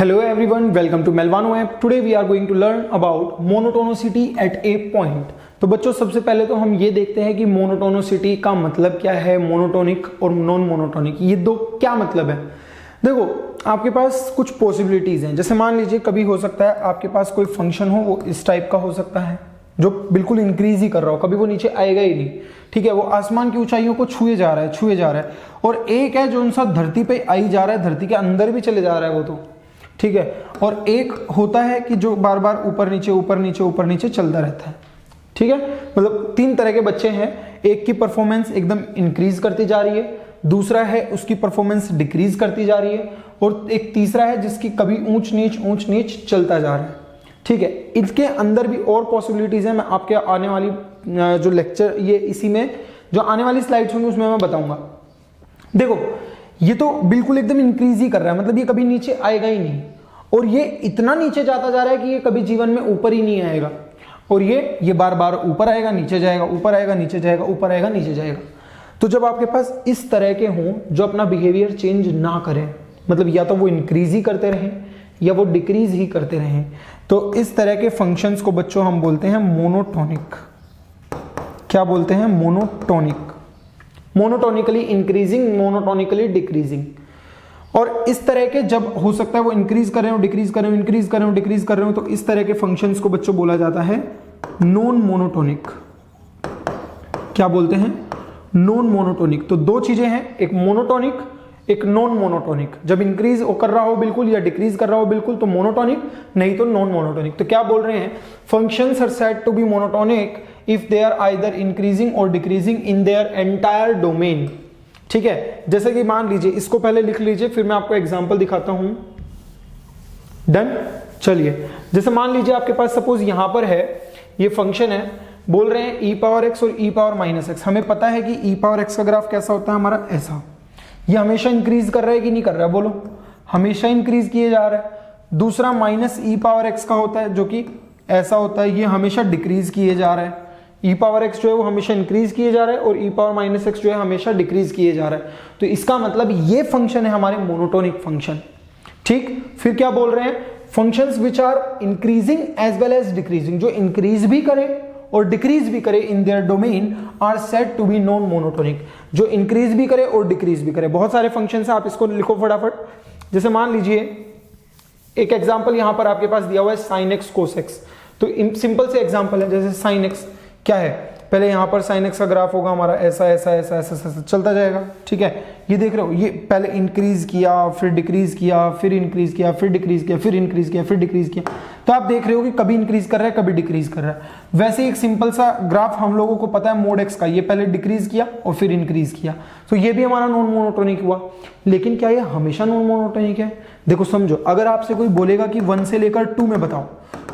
Hello everyone, welcome to Melvano app. Today we are going to learn about monotonicity at a point. तो बच्चों सबसे पहले तो हम ये देखते हैं कि मोनोटोनिसिटी का मतलब क्या है, मोनोटोनिक और नॉन मोनोटोनिक, ये दो क्या मतलब है। देखो आपके पास कुछ पॉसिबिलिटीज हैं, जैसे मान लीजिए कभी हो सकता है आपके पास कोई फंक्शन हो, वो इस टाइप का हो सकता है जो बिल्कुल इंक्रीज ही कर रहा हो, कभी वो नीचे आएगा ही नहीं, ठीक है, वो आसमान की ऊंचाइयों को छुए जा रहा है। और एक है जो उनसा धरती पे आई जा रहा है, धरती के अंदर भी चले जा रहा है वो तो, ठीक है। और एक होता है कि जो बार बार ऊपर नीचे चलता रहता है, ठीक है। मतलब तीन तरह के बच्चे हैं, एक की परफॉर्मेंस एकदम इंक्रीज करती जा रही है, दूसरा है उसकी परफॉर्मेंस डिक्रीज करती जा रही है, और एक तीसरा है जिसकी कभी ऊंच नीच चलता जा रहा है, ठीक है। इसके अंदर भी और पॉसिबिलिटीज है, मैं आपके आने वाली जो लेक्चर ये इसी में जो आने वाली स्लाइड्स होंगी उसमें मैं बताऊंगा। देखो ये तो बिल्कुल एकदम इंक्रीज ही कर रहा है, मतलब ये कभी नीचे आएगा ही नहीं, और ये इतना नीचे जाता जा रहा है कि ये कभी जीवन में ऊपर ही नहीं आएगा, और ये बार बार ऊपर आएगा नीचे जाएगा, ऊपर आएगा नीचे जाएगा, ऊपर आएगा नीचे जाएगा। तो जब आपके पास इस तरह के हों जो अपना बिहेवियर चेंज ना करें, मतलब या तो वो इंक्रीज ही करते रहें या वो डिक्रीज ही करते रहें, तो इस तरह के फंक्शंस को बच्चों हम बोलते हैं मोनोटोनिक। क्या बोलते हैं? Monotonic. Monotonically increasing, monotonically decreasing. और इस तरह के जब हो सकता है वो इंक्रीज कर रहे हो, डिक्रीज कर रहे हो, इंक्रीज कर रहे हो, डिक्रीज कर रहे हो, तो इस तरह के फंक्शंस को बच्चों बोला जाता है नॉन मोनोटोनिक। क्या बोलते हैं? Non monotonic. तो दो चीजें हैं, एक मोनोटोनिक, एक नॉन मोनोटोनिक। जब इंक्रीज कर रहा हो बिल्कुल या डिक्रीज कर रहा हो बिल्कुल तो मोनोटोनिक, नहीं तो नॉन मोनोटोनिक। तो क्या बोल रहे हैं? Functions are said to be monotonic if they are either increasing or decreasing in their entire domain, ठीक है। जैसे कि मान लीजिए, इसको पहले लिख लीजिए फिर मैं आपको एग्जांपल दिखाता हूं। डन। चलिए जैसे मान लीजिए आपके पास सपोज यहां पर है, ये फंक्शन है, बोल रहे हैं e पावर x और e पावर माइनस x। हमें पता है कि e पावर x का ग्राफ कैसा होता है हमारा, ऐसा। ये हमेशा इंक्रीज कर रहा है कि नहीं कर रहा है? बोलो, हमेशा इंक्रीज किए जा रहा है। दूसरा माइनस e पावर x का होता है जो कि ऐसा होता है, ये हमेशा डिक्रीज किए जा रहा है। e पावर x जो है वो हमेशा इंक्रीज किए जा रहा है और e पावर माइनस x जो है हमेशा डिक्रीज किए जा रहा है। तो इसका मतलब ये फंक्शन है हमारे मोनोटोनिक फंक्शन, ठीक। फिर क्या बोल रहे हैं? Functions which are increasing as well as decreasing, जो इंक्रीज भी करे और डिक्रीज भी करे in their domain are said to be non monotonic. जो इंक्रीज भी करे और डिक्रीज भी करे। बहुत सारे फंक्शंस हैं, आप इसको लिखो फटाफट। जैसे मान लीजिए एक एग्जांपल यहां पर आपके पास दिया हुआ है sin x cos x। तो सिंपल से एग्जांपल है, जैसे sin x क्या है, पहले यहां पर sin x का ग्राफ होगा हमारा ऐसा ऐसा ऐसा ऐसा ऐसा चलता जाएगा, ठीक है। ये देख रहे हो, ये पहले इंक्रीज किया, फिर डिक्रीज किया, फिर इंक्रीज किया, फिर डिक्रीज किया, फिर इंक्रीज किया, फिर डिक्रीज किया। तो आप देख रहे हो कि कभी इंक्रीज कर रहा है, कभी डिक्रीज कर रहा है। वैसे एक सिंपल सा ग्राफ हम लोगों को पता है मोड x का, ये पहले डिक्रीज किया और फिर इंक्रीज किया, तो ये भी हमारा नॉन मोनोटोनिक हुआ। लेकिन क्या ये हमेशा नॉन मोनोटोनिक है? देखो समझो, अगर आपसे कोई बोलेगा कि 1 से लेकर 2 में बताओ,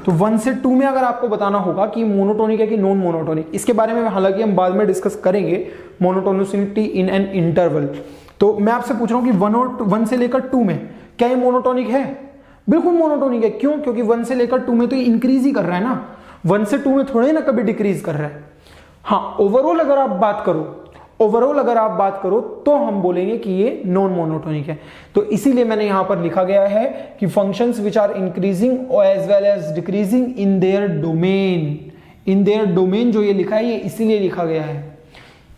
तो 1 से 2 में अगर आपको बताना होगा कि मोनोटोनिक है कि नॉन मोनोटोनिक, इसके बारे में हालांकि हम बाद में डिस्कस करेंगे, मोनोटोनिसिटी इन एन इंटरवल। तो मैं आपसे पूछ रहा हूं कि 1 से लेकर 2 में क्या ये मोनोटोनिक है? बिल्कुल मोनोटोनिक है। क्यों? क्योंकि 1 से लेकर 2 में तो ये इंक्रीज ही कर रहा है ना, 1 से 2 में थोड़े ना कभी डिक्रीज कर रहा है। हाँ, ओवरऑल अगर आप बात करो तो हम बोलेंगे कि ये नॉन मोनोटोनिक है। तो इसीलिए मैंने यहां पर लिखा गया है कि functions which are increasing as well as decreasing in their domain, जो ये लिखा है ये इसीलिए लिखा गया है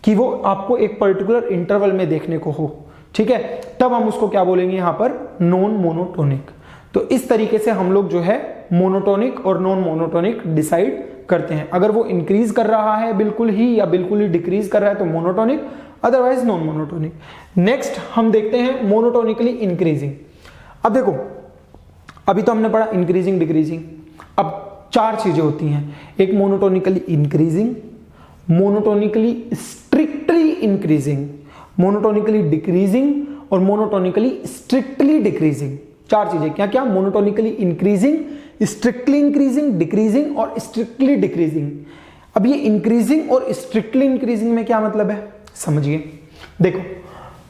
कि वो आपको एक पर्टिकुलर इंटरवल में देखने को हो, ठीक है। तब हम उसको क्या बोलेंगे यहां पर? Non monotonic. तो इस तरीके से हम लोग जो है मोनोटोनिक और नॉन मोनोटोनिक डिसाइड करते हैं। अगर वो इंक्रीज कर रहा है बिल्कुल ही या बिल्कुल ही डिक्रीज कर रहा है तो monotonic, otherwise non monotonic. Next हम देखते हैं मोनोटोनिकली इंक्रीजिंग। अब देखो, अभी तो हमने पढ़ा इंक्रीजिंग डिक्रीजिंग, अब 4 चीजें होती हैं, एक monotonically increasing, monotonically strictly increasing, monotonically decreasing और मोनोटोनिकली स्ट्रिक्टली डिक्रीजिंग। 4 चीजें क्या क्या? Monotonically increasing, strictly increasing, decreasing और स्ट्रिक्टली डिक्रीजिंग। अब ये इंक्रीजिंग और स्ट्रिक्टली इंक्रीजिंग में क्या मतलब है समझिए। देखो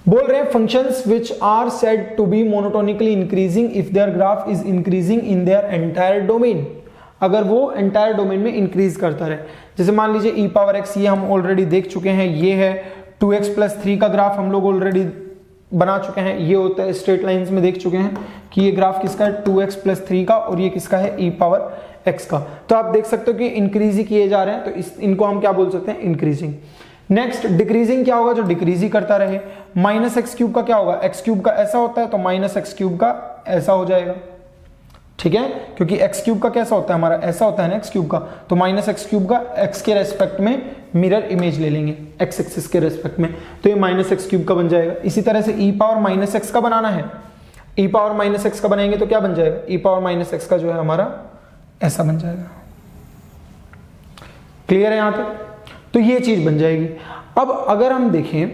बोल रहे हैं functions which are said to be monotonically increasing if their graph is increasing in their entire domain. अगर वो एंटायर डोमेन में इंक्रीज करता रहे, जैसे मान लीजिए e पावर x, ये हम ऑलरेडी देख चुके हैं, ये है 2x + 3 का ग्राफ हम लोग ऑलरेडी बना चुके हैं, ये होता है स्ट्रेट लाइंस में देख चुके हैं कि ये ग्राफ किसका है 2x + 3 का और ये किसका है e⁻x का। तो आप देख सकते हो कि इंक्रीज ही किए जा रहे हैं, तो इनको हम क्या बोल सकते हैं, इंक्रीजिंग। नेक्स्ट डिक्रीजिंग क्या होगा, जो डिक्रीज ही करता रहे। -x³ का क्या होगा, x³ का ऐसा होता है तो -x³ का ऐसा हो जाएगा, ठीक है, क्योंकि x³ का कैसा होता है हमारा, ऐसा होता है ना x³ का, तो -x³ का x के रेस्पेक्ट में मिरर इमेज ले लेंगे, x एक्सिस के रेस्पेक्ट में, तो ये -x³ का बन जाएगा। इसी तरह से e⁻−x का बनाना है, e⁻−x का बनाएंगे तो क्या बन जाएगा, e⁻−x का जो है हमारा ऐसा बन जाएगा। क्लियर है यहां तक, तो ये चीज बन जाएगी। अब अगर हम देखें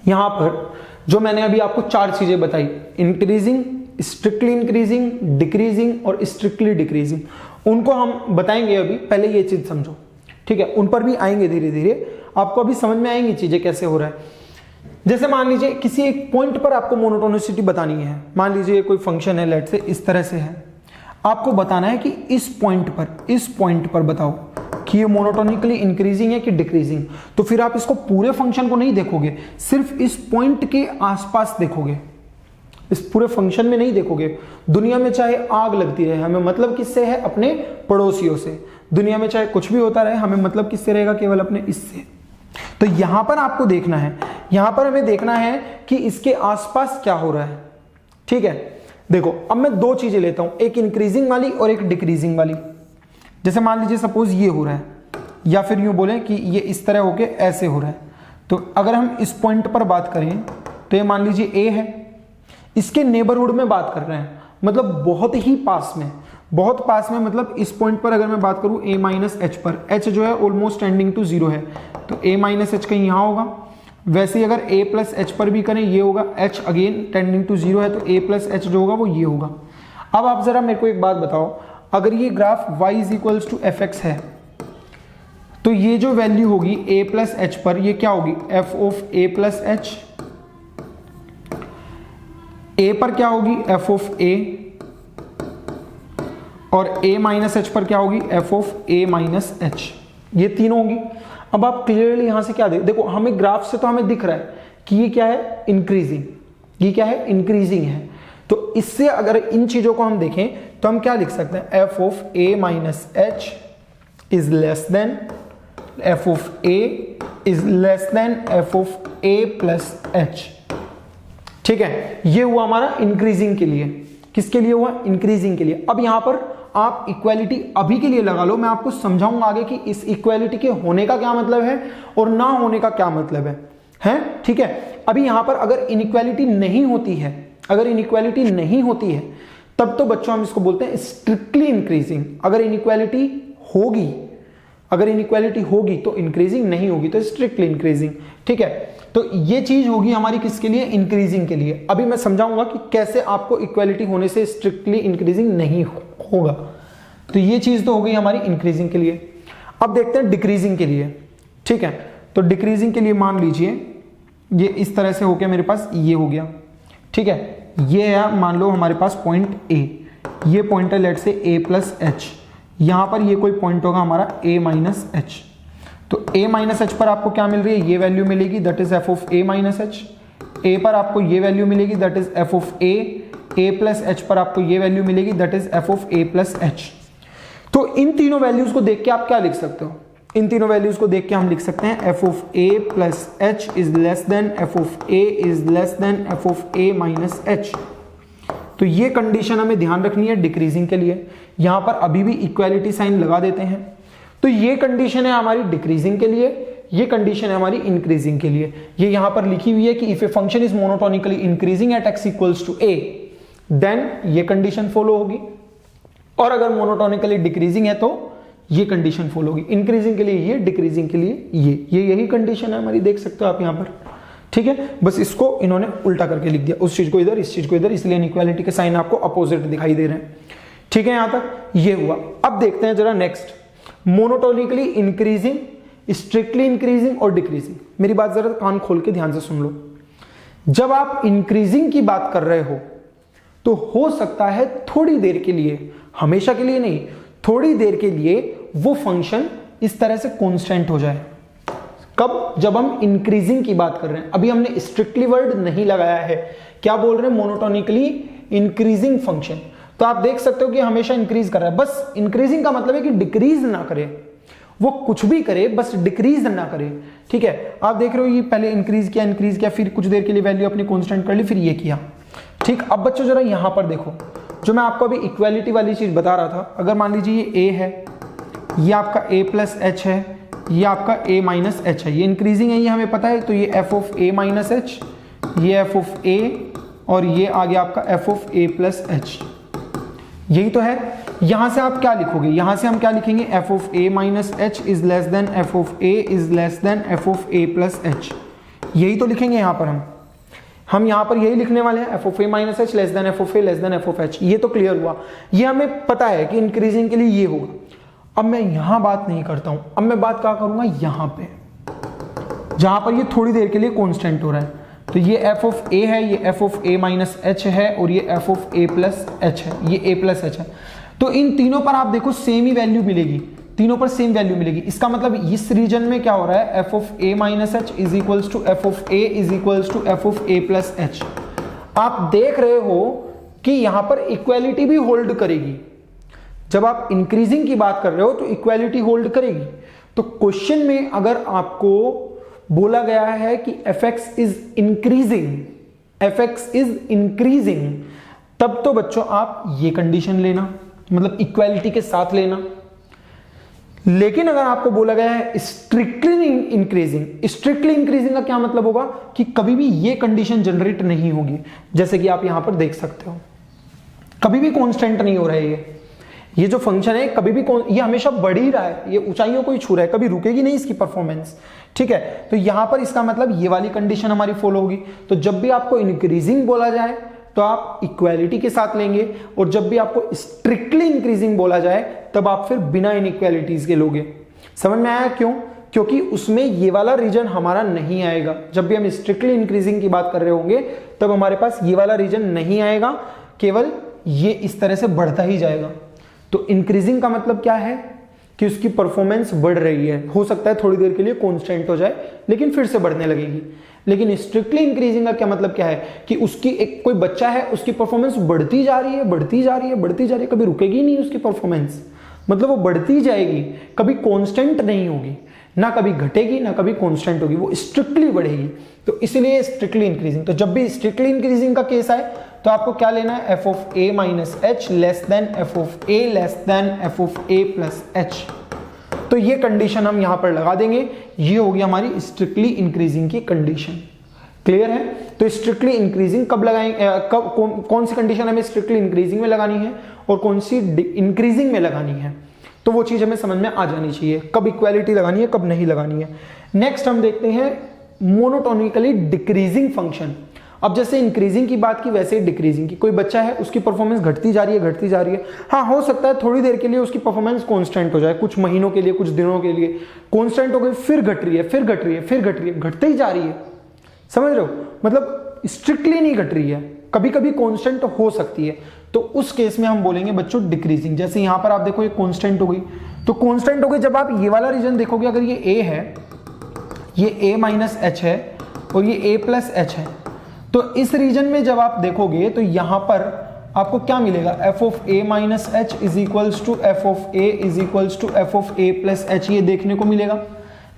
यहां पर जो मैंने अभी आपको 4 चीजें बताई, इंक्रीजिंग, स्ट्रिक्टली इंक्रीजिंग, डिक्रीजिंग और स्ट्रिक्टली डिक्रीजिंग, उनको हम बताएंगे अभी, पहले ये चीज समझो, ठीक है, उन पर भी आएंगे धीरे धीरे, आपको अभी समझ में आएंगी चीजें कैसे हो रहा है। जैसे मान लीजिए किसी एक पॉइंट पर आपको मोनोटोनिसिटी बतानी है, मान लीजिए कोई फंक्शन है, लेट से इस तरह से है, आपको बताना है कि इस पॉइंट पर बताओ कि ये मोनोटोनिकली इंक्रीजिंग है कि डिक्रीजिंग। तो फिर आप इसको पूरे फंक्शन को नहीं देखोगे, सिर्फ इस पॉइंट के आसपास देखोगे, इस पूरे फंक्शन में नहीं देखोगे। दुनिया में चाहे आग लगती रहे, हमें मतलब किससे है, अपने पड़ोसियों से। दुनिया में चाहे कुछ भी होता रहे, हमें मतलब किससे रहेगा, केवल अपने इससे। तो यहां पर आपको देखना है, यहां पर हमें देखना है कि इसके आसपास क्या हो रहा है, ठीक है। देखो अब मैं 2 चीजें लेता हूं, एक इंक्रीजिंग वाली और एक डिक्रीजिंग वाली। जैसे मान लीजिए सपोज ये हो रहा है, या फिर यूं बोलें कि ये इस तरह होके ऐसे हो रहा है। तो अगर हम इस पॉइंट पर बात करें तो ये मान लीजिए ए है, इसके नेबरहुड में बात कर रहे हैं, मतलब बहुत ही पास में, बहुत पास में, मतलब इस पॉइंट पर अगर मैं बात करूं a-h पर, h जो है ऑलमोस्ट टेंडिंग टू 0 है, तो a-h कहीं यहां होगा। वैसे ही अगर a+h पर भी करें, ये होगा h अगेन टेंडिंग टू 0 है, तो a+h जो होगा वो ये होगा। अब आप जरा मेरे को एक बात बताओ, अगर ये ग्राफ y = fx है, तो ये जो वैल्यू होगी a+h पर, ये क्या होगी, f(a+h), a पर क्या होगी, f(a), और a-h पर क्या होगी, f(a-h), ये तीनों होगी। अब आप क्लियरली यहां से क्या देखो, हमें ग्राफ से तो हमें दिख रहा है कि ये क्या है, इंक्रीजिंग, ये क्या है, इंक्रीजिंग है। तो इससे अगर इन चीजों को हम देखें तो हम क्या लिख सकते हैं, f(a-h) is less than f(a) is less than f(a+h), ठीक है। ये हुआ हमारा इंक्रीजिंग के लिए। किसके लिए हुआ, इंक्रीजिंग के लिए। अब यहां पर आप इक्वालिटी अभी के लिए लगा लो, मैं आपको समझाऊंगा आगे कि इस इक्वालिटी के होने का क्या मतलब है और ना होने का क्या मतलब है, ठीक है। अभी यहां पर अगर इनइक्वालिटी नहीं होती है, अगर इनइक्वालिटी नहीं होती है, तब तो बच्चों हम इसको बोलते हैं स्ट्रिक्टली इंक्रीजिंग। अगर इनइक्वालिटी होगी, अगर इनइक्वालिटी होगी तो इंक्रीजिंग, नहीं होगी तो स्ट्रिक्टली इंक्रीजिंग, ठीक है। तो ये चीज होगी हमारी किसके लिए, इंक्रीजिंग के लिए। अभी मैं समझाऊंगा कि कैसे आपको इक्वालिटी होने से स्ट्रिक्टली इंक्रीजिंग नहीं होगा। तो ये चीज तो हो गई हमारी इंक्रीजिंग के लिए। अब देखते हैं डिक्रीजिंग के लिए, ठीक है। तो डिक्रीजिंग के लिए मान लीजिए ये इस तरह से होके मेरे पास ये हो गया, ठीक है। ये है मान लो हमारे पास पॉइंट ए, ये पॉइंट है लेट से a+h, यहां पर ये कोई पॉइंट होगा हमारा a-h। तो a-h पर आपको क्या मिल रही है, ये वैल्यू मिलेगी, दैट इज f(a-h)। a पर आपको ये वैल्यू मिलेगी, दैट इज f(a). a+h पर आपको ये वैल्यू मिलेगी, दैट इज f(a+h). तो इन तीनों वैल्यूज को देख के आप क्या लिख सकते हो, इन तीनों वैल्यूज को देख के हम लिख सकते हैं f(a+h) is less than f(a) is less than f(a-h). तो ये कंडीशन हमें ध्यान रखनी है डिक्रीजिंग के लिए। यहां पर अभी भी इक्वालिटी साइन लगा देते हैं। तो ये कंडीशन है हमारी डिक्रीजिंग के लिए, ये कंडीशन है हमारी इंक्रीजिंग के लिए। ये यहां पर लिखी हुई है कि if a function is monotonically increasing at x = a, then ये कंडीशन फॉलो होगी, और अगर मोनोटोनिकली डिक्रीजिंग है तो ये कंडीशन फॉलो होगी। इंक्रीजिंग के लिए ये, डिक्रीजिंग के लिए ये यही कंडीशन है हमारी, देख सकते हो आप यहां पर, ठीक है। बस इसको इन्होंने उल्टा करके लिख दिया, उस चीज को इधर, इस चीज को इधर, इसलिए इनइक्वालिटी के साइन आपको अपोजिट दिखाई दे रहे हैं, ठीक है। यहां तक ये हुआ। अब देखते हैं जरा next, monotonically increasing, strictly increasing or decreasing. मेरी बात जरा कान खोल के ध्यान से सुन लो। जब आप इंक्रीजिंग की बात कर रहे हो तो हो सकता है थोड़ी देर के लिए, हमेशा के लिए नहीं, थोड़ी देर के लिए वो फंक्शन इस तरह से कांस्टेंट हो जाए। कब? जब हम इंक्रीजिंग की बात कर रहे हैं। अभी हमने स्ट्रिक्टली वर्ड नहीं लगाया है, क्या बोल रहे हैं? Monotonically increasing function. तो आप देख सकते हो कि हमेशा इंक्रीज कर रहा है। बस इंक्रीजिंग का मतलब है कि डिक्रीज ना करे, वो कुछ भी करे बस डिक्रीज ना करे। ठीक है, आप देख रहे हो ये पहले इंक्रीज किया, फिर कुछ देर के लिए वैल्यू अपनी कांस्टेंट कर ली, फिर ये किया। ठीक, अब बच्चों जरा यहां पर देखो, जो मैं आपको अभी इक्वालिटी वाली चीज बता रहा था, अगर मान लीजिए ये a है, ये आपका a प्लस एच है, ये आपका a माइनस एच है, ये इंक्रीजिंग है, ये हमें पता है। तो ये f of a minus H, ये f ऑफ a, और ये आ गया आपका f of a plus H, यही तो है। यहां से आप क्या लिखोगे? यहां से हम क्या लिखेंगे? f of a minus H is less than f of a is less than f of a plus H, यही तो लिखेंगे यहां पर हम यहां पर यही लिखने वाले हैं, f of a minus H less than f of a less than f of h। ये तो क्लियर हुआ, ये हमें पता है कि इंक्रीजिंग के लिए ये होगा। अब मैं यहां बात नहीं करता हूं, अब मैं बात क्या करूंगा? यहां पे, जहां पर ये थोड़ी देर के लिए कांस्टेंट हो रहा है। तो ये f ऑफ a है, ये f of a minus H है, और ये f of a plus H है, ये a प्लस एच है। तो इन तीनों पर आप देखो सेम ही वैल्यू मिलेगी, तीनों पर सेम वैल्यू मिलेगी। इसका मतलब इस रीजन में क्या हो रहा है? f of a minus H is equals to f of a is equals to f of a plus H. आप देख रहे हो कि यहां पर इक्वालिटी भी होल्ड करेगी। जब आप इंक्रीजिंग की बात कर रहे हो तो इक्वालिटी होल्ड करेगी। तो क्वेश्चन में अगर आपको बोला गया है कि fx is increasing, fx is increasing, तब तो बच्चों आप ये कंडीशन लेना, मतलब इक्वालिटी के साथ लेना। लेकिन अगर आपको बोला गया है स्ट्रिक्टली इंक्रीजिंग, स्ट्रिक्टली इंक्रीजिंग का क्या मतलब होगा? कि कभी भी ये कंडीशन जनरेट नहीं होगी। जैसे कि आप यहां पर देख सकते हो, कभी भी कांस्टेंट नहीं हो रहा है ये जो फंक्शन है, कभी भी ये हमेशा बढ़ ही रहा है, ये ऊंचाइयों को ही छू रहा है, कभी रुकेगी नहीं इसकी परफॉर्मेंस। ठीक है, तो यहां पर इसका मतलब ये वाली कंडीशन हमारी फॉलो होगी। तो जब भी आपको इंक्रीजिंग बोला जाए तो आप इक्वालिटी के साथ लेंगे, और जब भी आपको स्ट्रिक्टली इंक्रीजिंग बोला जाए तब आप फिर बिना इनइक्वालिटीज के लोगे। समझ में आया क्यों? क्योंकि उसमें ये वाला रीजन हमारा नहीं आएगा। जब भी हम स्ट्रिक्टली इंक्रीजिंग की बात कर रहे होंगे तब हमारे पास ये वाला रीजन नहीं आएगा, केवल ये इस तरह से बढ़ता ही जाएगा। तो इंक्रीजिंग का मतलब क्या है? कि उसकी परफॉर्मेंस बढ़ रही है। हो सकता है थोड़ी देर के लिए कांस्टेंट हो जाए, लेकिन फिर से बढ़ने लगेगी। लेकिन स्ट्रिक्टली इंक्रीजिंग का क्या मतलब क्या है? कि उसकी एक कोई बच्चा है, उसकी परफॉर्मेंस बढ़ती जा रही है, बढ़ती जा रही है, बढ़ती जा रही है, कभी रुकेगी नहीं उसकी परफॉर्मेंस, मतलब वो बढ़ती जाएगी, कभी कांस्टेंट नहीं होगी, ना कभी घटेगी ना कभी कांस्टेंट होगी, वो स्ट्रिक्टली बढ़ेगी। तो इसलिए स्ट्रिक्टली इंक्रीजिंग। तो जब भी स्ट्रिक्टली इंक्रीजिंग का केस आए तो आपको क्या लेना है? f of a minus H less than f of a less than f of a plus H. तो ये कंडीशन हम यहां पर लगा देंगे, ये होगी हमारी स्ट्रिक्टली इंक्रीजिंग की कंडीशन। क्लियर है? तो स्ट्रिक्टली इंक्रीजिंग कब लगाएंगे, कौन सी कंडीशन हमें स्ट्रिक्टली इंक्रीजिंग में लगानी है और कौन सी इंक्रीजिंग में लगानी है, तो वो चीज हमें समझ में आ जानी चाहिए, कब इक्वालिटी लगानी है कब नहीं लगानी है। नेक्स्ट हम देखते हैं मोनोटोनिकली डिक्रीजिंग फंक्शन। अब जैसे इंक्रीजिंग की बात की वैसे ही डिक्रीजिंग की। कोई बच्चा है, उसकी परफॉर्मेंस घटती जा रही है, घटती जा रही है। हाँ, हो सकता है थोड़ी देर के लिए उसकी परफॉर्मेंस कांस्टेंट हो जाए, कुछ महीनों के लिए, कुछ दिनों के लिए कांस्टेंट हो गई, फिर घट रही है, फिर घट रही है, फिर घट रही है, घटते ही जा रही है। समझ रहे हो? मतलब स्ट्रिक्टली नहीं घट रही है, कभी कभी कांस्टेंट हो सकती है। तो उस केस में हम बोलेंगे बच्चों डिक्रीजिंग। जैसे यहां पर आप देखो ये कांस्टेंट हो गई, तो कांस्टेंट हो गई। जब आप ये वाला रीजन देखोगे, अगर ये a है, ये a माइनस एच है और ये a प्लस एच है, तो इस रीजन में जब आप देखोगे तो यहां पर आपको क्या मिलेगा? f of a minus H is equals to f of a is equals to f of a plus H, ये देखने को मिलेगा।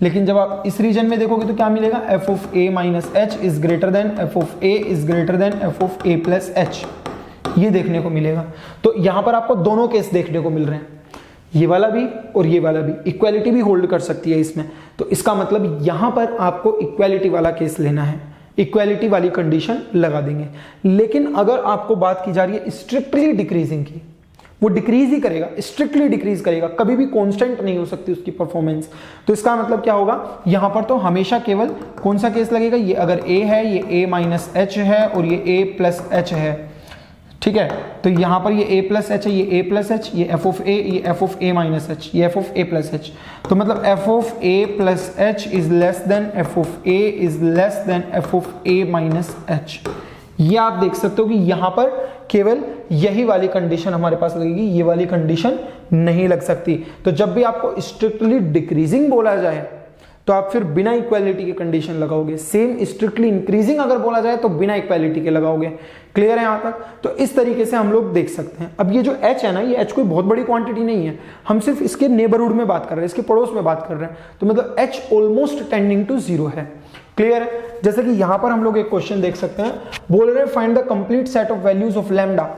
लेकिन जब आप इस रीजन में देखोगे तो क्या मिलेगा? f of a minus H is greater than f of a is greater than f of a plus H, ये देखने को मिलेगा। तो यहां पर आपको दोनों केस देखने को मिल रहे हैं, ये वाला भी और ये वाला भी। इक्वालिटी भी होल्ड कर सकती है इसमें। तो इसका मतलब यहां पर आपको इक्वालिटी वाला केस लेना है, इक्वालिटी वाली कंडीशन लगा देंगे। लेकिन अगर आपको बात की जा रही है स्ट्रिक्टली डिक्रीजिंग की, वो डिक्रीज ही करेगा, स्ट्रिक्टली डिक्रीज करेगा, कभी भी कांस्टेंट नहीं हो सकती उसकी परफॉर्मेंस। तो इसका मतलब क्या होगा? यहां पर तो हमेशा केवल कौन सा केस लगेगा? ये अगर a है, ये a माइनस एच है और ये a प्लस एच है, ठीक है। तो यहां पर ये a प्लस एच है, ये a प्लस एच, ये f ऑफ a, ये f of a minus H, ये f of a plus H. तो मतलब f of a plus H is less than f of a is less than f of a minus H. ये आप देख सकते हो कि यहां पर केवल यही वाली कंडीशन हमारे पास लगेगी, ये वाली कंडीशन नहीं लग सकती। तो जब भी आपको स्ट्रिक्टली डिक्रीजिंग बोला जाए तो आप फिर बिना इक्वालिटी के कंडीशन लगाओगे। सेम स्ट्रिक्टली इंक्रीजिंग अगर बोला जाए तो बिना इक्वालिटी के लगाओगे। क्लियर है यहां तक? तो इस तरीके से हम लोग देख सकते हैं। अब ये जो h है ना, ये h कोई बहुत बड़ी क्वांटिटी नहीं है, हम सिर्फ इसके नेबरहुड में बात कर रहे हैं, इसके पड़ोस में बात कर रहे हैं, तो मतलब h ऑलमोस्ट टेंडिंग टू 0 है। क्लियर है? जैसे कि यहां पर हम लोग एक क्वेश्चन देख सकते हैं, बोल रहे हैं find the complete set of values of lambda.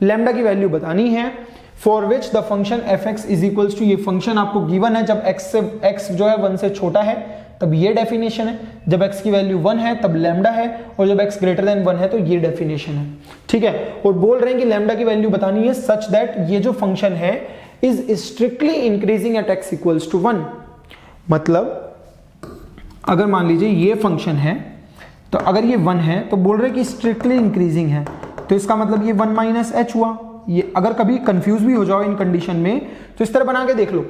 Lambda की वैल्यू बतानी है for which the function fx is equals to, ये फंक्शन आपको गिवन है जब x जो है 1 से छोटा है तब ये डेफिनेशन है, जब x की वैल्यू 1 है तब लैम्डा है, और जब x ग्रेटर देन 1 है तो ये डेफिनेशन है। ठीक है, और बोल रहे हैं कि लैम्डा की वैल्यू बतानी है सच दैट ये जो फंक्शन है is strictly increasing at x equals to 1। मतलब अगर मान लीजिए ये फंक्शन है, तो अगर ये 1 है तो बोल रहे हैं कि स्ट्रिक्टली इंक्रीजिंग है, तो इसका मतलब ये 1 माइनस एच हुआ। ये अगर कभी कंफ्यूज भी हो जाओ इन कंडीशन में तो इस तरह बना के देख लो,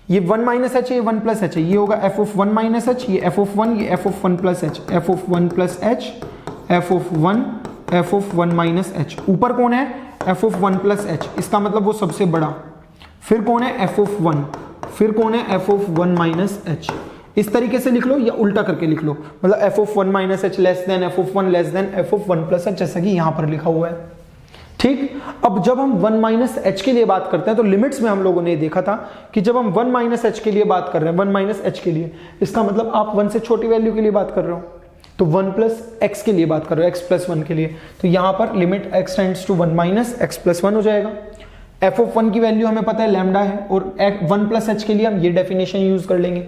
ये 1 माइनस एच है, ये 1 प्लस एच है, ये होगा f ऑफ 1 माइनस एच, ये f ऑफ 1, ये f of 1 plus H, f of 1 plus H, f of 1, f of 1 minus H. ऊपर कौन है? f ऑफ 1 प्लस एच, इसका मतलब वो सबसे बड़ा। फिर कौन है? f ऑफ 1, फिर कौन है? f of 1 minus H. इस तरीके से लिख लो या उल्टा करके लिख लो, मतलब f of 1 minus H less than f of 1 less than f of 1 plus H, जैसा कि यहां पर लिखा हुआ है। ठीक, अब जब हम 1 माइनस एच के लिए बात करते हैं तो लिमिट्स में हम लोगों ने देखा था कि जब हम 1 माइनस एच के लिए बात कर रहे हैं, 1 माइनस एच के लिए, इसका मतलब आप 1 से छोटी वैल्यू के लिए बात कर रहे हो, तो 1 प्लस एक्स के लिए बात कर रहे हो, एक्स प्लस 1 के लिए, तो यहां पर limit x tends to 1 minus x plus 1 हो जाएगा। f ऑफ 1 की वैल्यू हमें पता है लैम्डा है, और 1 प्लस एच के लिए हम ये डेफिनेशन यूज कर लेंगे,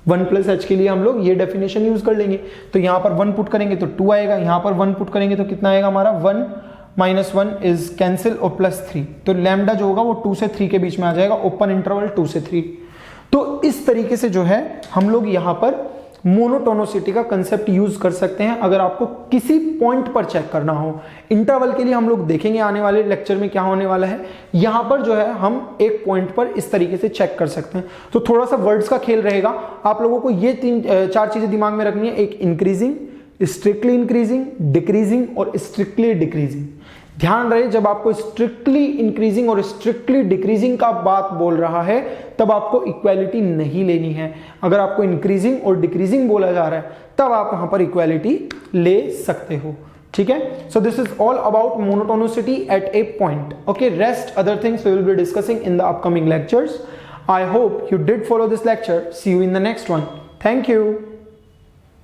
1 प्लस एच के लिए हम लोग ये डेफिनेशन यूज कर लेंगे। तो यहां पर 1 पुट करेंगे तो 2 आएगा, यहां पर 1 पुट करेंगे तो कितना आएगा हमारा? 1 माइनस 1 इज कैंसिल और प्लस 3, तो लैम्डा जो होगा वो 2 से 3 के बीच में आ जाएगा, ओपन इंटरवल 2 से 3। तो इस तरीके से जो है हम लोग यहां पर मोनोटोनोसिटी का कंसेप्ट यूज कर सकते हैं अगर आपको किसी पॉइंट पर चेक करना हो। इंटरवल के लिए हम लोग देखेंगे आने वाले लेक्चर में क्या होने वाला है। यहां पर जो है हम एक पॉइंट पर इस तरीके से चेक कर सकते हैं। तो थोड़ा सा वर्ड्स का खेल रहेगा, आप लोगों को ये 4 चीजें दिमाग में रखनी है, एक इंक्रीजिंग, स्ट्रिक्टली इंक्रीजिंग, डिक्रीजिंग और स्ट्रिक्टली डिक्रीजिंग। ध्यान रहे जब आपको स्ट्रिक्टली इंक्रीजिंग और स्ट्रिक्टली डिक्रीजिंग का बात बोल रहा है तब आपको इक्वालिटी नहीं लेनी है। अगर आपको इंक्रीजिंग और डिक्रीजिंग बोला जा रहा है तब आप वहां पर इक्वालिटी ले सकते हो। ठीक है, so this is all about monotonicity at a point. Okay, rest other things we will be discussing in the upcoming lectures. I hope you did follow this lecture. See you in the next one. Thank you.